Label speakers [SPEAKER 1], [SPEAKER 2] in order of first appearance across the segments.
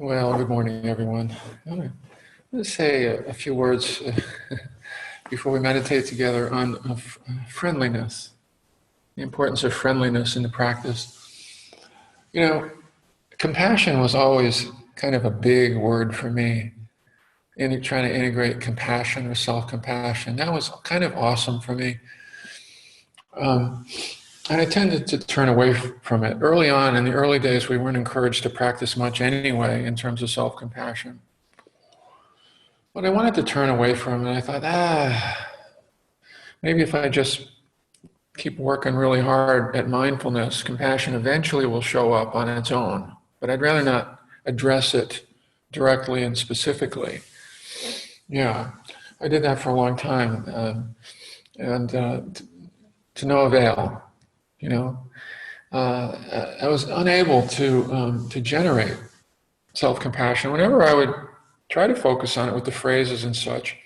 [SPEAKER 1] Well, good morning, everyone. I'm going to say a few words before we meditate together on friendliness, the importance of friendliness in the practice. You know, compassion was always kind of a big word for me, in trying to integrate compassion or self-compassion. That was kind of awesome for me. Um, and I tended to turn away from it. Early on, in the early days, we weren't encouraged to practice much anyway in terms of self-compassion. But I wanted to turn away from it. I thought, maybe if I just keep working really hard at mindfulness, compassion eventually will show up on its own. But I'd rather not address it directly and specifically. Yeah, I did that for a long time, and to no avail. You know, I was unable to generate self-compassion. Whenever I would try to focus on it with the phrases and such,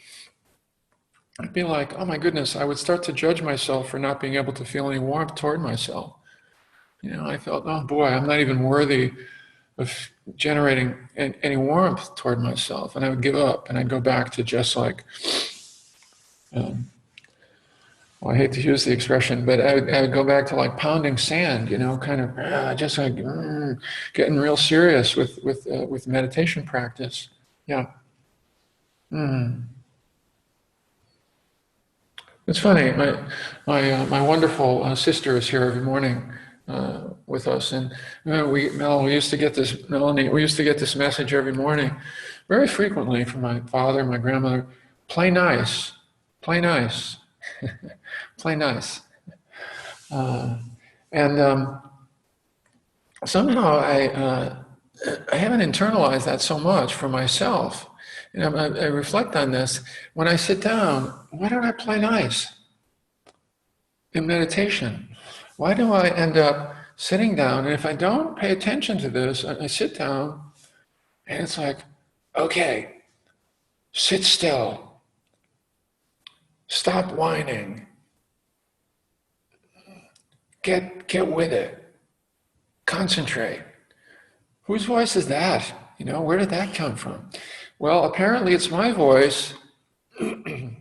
[SPEAKER 1] I'd be like, oh my goodness, I would start to judge myself for not being able to feel any warmth toward myself. I felt, oh boy, I'm not even worthy of generating any warmth toward myself. And I would give up and I'd go back to just like, um, well, I hate to use the expression, but I would go back to like pounding sand, kind of just like getting real serious with meditation practice. Yeah. Mm. It's funny. My wonderful sister is here every morning with us, and we used to get this Melanie. We used to get this message every morning, very frequently from my father and my grandmother. Play nice, play nice, play nice, uh, and somehow I haven't internalized that so much for myself. I reflect on this when I sit down. Why don't I play nice in meditation? Why do I end up sitting down? And if I don't pay attention to this, I sit down and it's like, okay, sit still, stop whining, get with it, concentrate. Whose voice is that? Where did that come from? Well, apparently it's my voice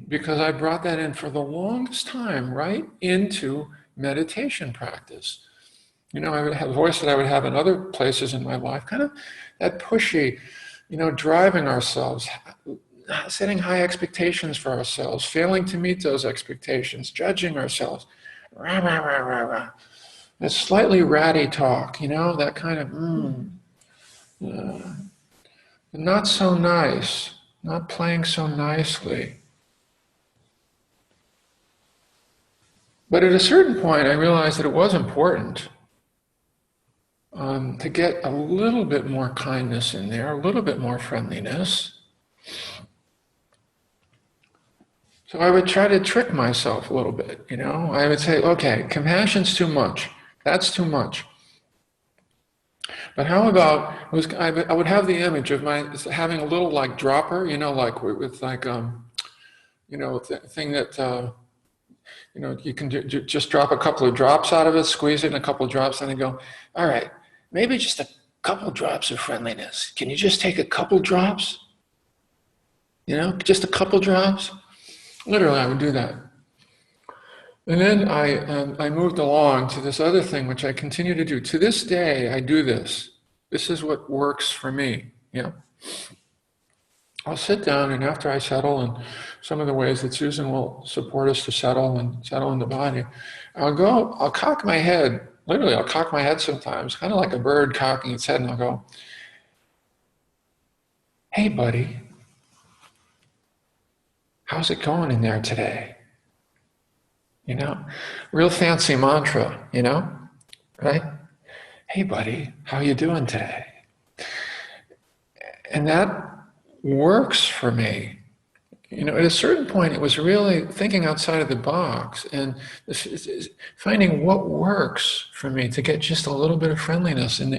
[SPEAKER 1] because I brought that in for the longest time right into meditation practice. I would have a voice that I would have in other places in my life, kind of that pushy, driving ourselves, setting high expectations for ourselves, failing to meet those expectations, judging ourselves. Rah, rah, rah, rah, rah. That slightly ratty talk, that kind of not so nice, not playing so nicely. But at a certain point, I realized that it was important to get a little bit more kindness in there, a little bit more friendliness. So I would try to trick myself a little bit, I would say, okay, compassion's too much. That's too much. But how about, I would have the image of my having a little like dropper, like with like, thing that, you can just drop a couple of drops out of it, squeeze it in a couple of drops, and then go, all right, maybe just a couple drops of friendliness. Can you just take a couple drops? Just a couple drops? Literally, I would do that. And then I moved along to this other thing, which I continue to do. To this day, I do this. This is what works for me. I'll sit down, and after I settle, and some of the ways that Susan will support us to settle in the body, I'll cock my head. Literally, I'll cock my head sometimes, kind of like a bird cocking its head, and I'll go, hey, buddy, how's it going in there today? Real fancy mantra, right? Hey, buddy, how you doing today? And that works for me. At a certain point, it was really thinking outside of the box and finding what works for me to get just a little bit of friendliness in the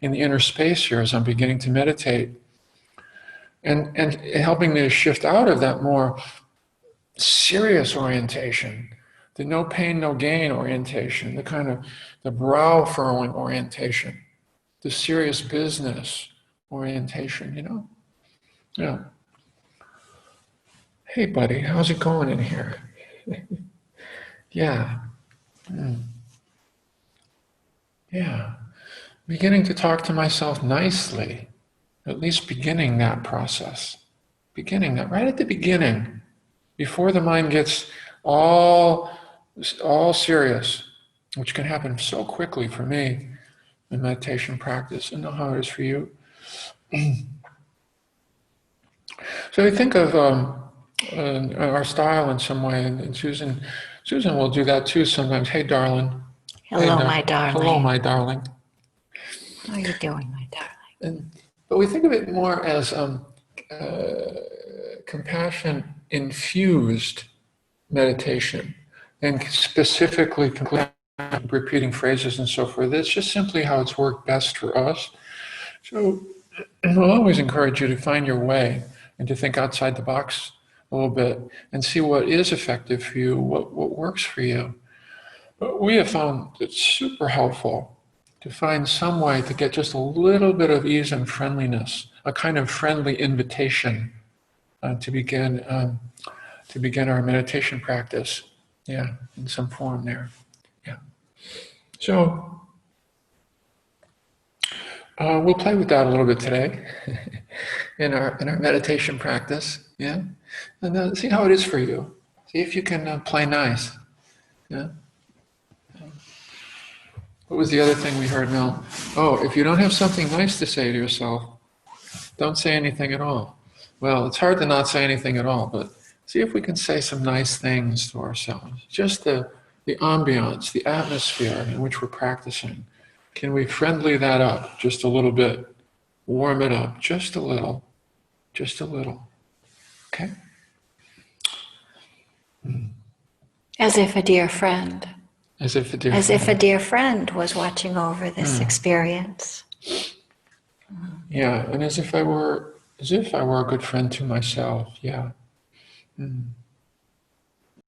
[SPEAKER 1] inner space here as I'm beginning to meditate, and helping me to shift out of that more serious orientation, the no pain, no gain orientation, the kind of the brow furrowing orientation, the serious business orientation, Yeah. Hey, buddy, how's it going in here? Yeah. Yeah. Beginning to talk to myself nicely, at least beginning that process. Beginning that right at the beginning, before the mind gets all all serious, which can happen so quickly for me in meditation practice. I know how it is for you. So we think of our style in some way, and Susan will do that too sometimes. Hey, darling.
[SPEAKER 2] Hello, my darling.
[SPEAKER 1] Hello, my darling.
[SPEAKER 2] How are you doing, my darling?
[SPEAKER 1] But we think of it more as compassion infused meditation, and specifically repeating phrases and so forth. It's just simply how it's worked best for us. So I'll always encourage you to find your way and to think outside the box a little bit and see what is effective for you, what works for you. But we have found it super helpful to find some way to get just a little bit of ease and friendliness, a kind of friendly invitation to begin our meditation practice. Yeah, in some form there. Yeah. So we'll play with that a little bit today in our meditation practice. Yeah, and see how it is for you. See if you can play nice. Yeah. What was the other thing we heard, Mel? Oh, if you don't have something nice to say to yourself, don't say anything at all. Well, it's hard to not say anything at all, but see if we can say some nice things to ourselves. Just the ambiance, the atmosphere in which we're practicing. Can we friendly that up just a little bit? Warm it up just a little. Just a little. Okay?
[SPEAKER 2] As if a dear friend.
[SPEAKER 1] As if a dear
[SPEAKER 2] As
[SPEAKER 1] friend.
[SPEAKER 2] if a dear friend was watching over this experience.
[SPEAKER 1] Yeah, and as if I were a good friend to myself. Yeah.